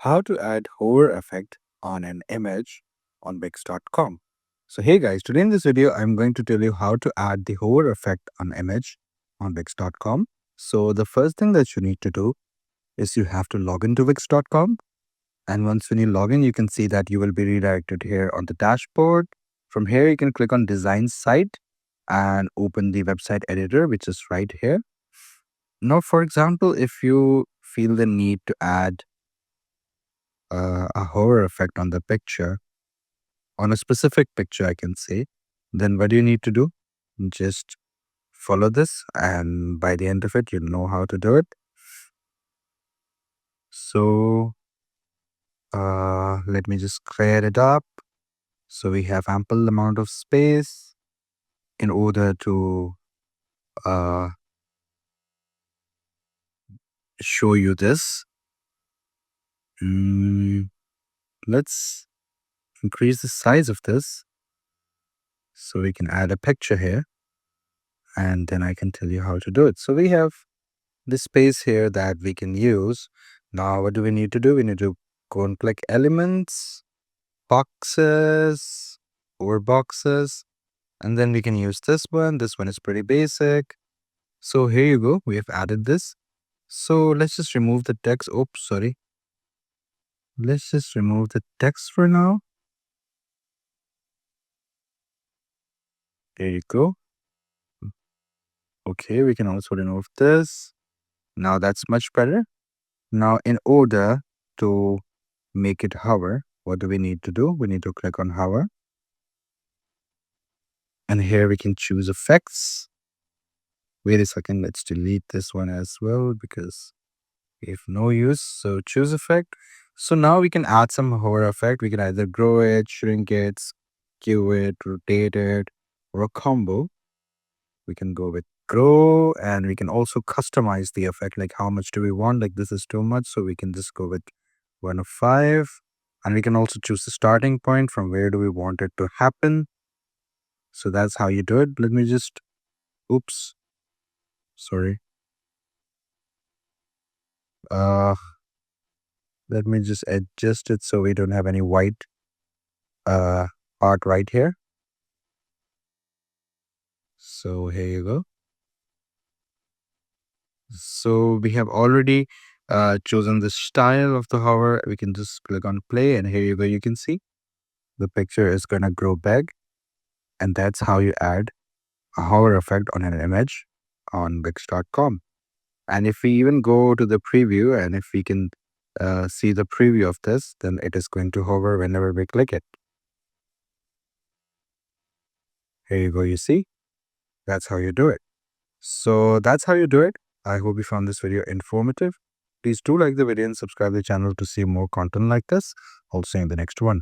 How to add hover effect on an image on Wix.com. So hey guys, today in this video, I'm going to tell you how to add the hover effect on image on Wix.com. So the first thing that you need to do is you have to log into Wix.com. And once when you log in, you can see that you will be redirected here on the dashboard. From here, you can click on design site and open the website editor, which is right here. Now, for example, if you feel the need to add a hover effect on the picture, on a specific picture, I can say, then what do you need to do? Just follow this, and by the end of it, you'll know how to do it. So let me just clear it up. So we have ample amount of space in order to uh, show you this. Let's increase the size of this so we can add a picture here, and then I can tell you how to do it. So we have this space here that we can use. Now, what do we need to do? We need to go and click elements, boxes, or boxes, and then we can use this one. This one is pretty basic. So here you go. We have added this. So let's just remove the text. Oops, sorry. Let's just remove the text for now. There you go. Okay, we can also remove this. Now that's much better. Now, in order to make it hover, what do we need to do? We need to click on hover. And here we can choose effects. Wait a second, let's delete this one as well because we have no use. So choose effect. So now we can add some hover effect. We can either grow it, shrink it, skew it, rotate it, or a combo. We can go with grow, and we can also customize the effect. Like how much do we want? Like this is too much, so we can just go with 1 of 5. And we can also choose the starting point from where do we want it to happen. So that's how you do it. Let me just, oops, sorry. Let me just adjust it so we don't have any white part right here. So here you go. So we have already chosen the style of the hover. We can just click on play, and here you go. You can see the picture is gonna grow big, and that's how you add a hover effect on an image on Wix.com. And if we even go to the preview, and if we can see the preview of this, then it is going to hover whenever we click it. Here you go, you see? That's how you do it. So that's how you do it. I hope you found this video informative. Please do like the video and subscribe the channel to see more content like this. I'll see you in the next one.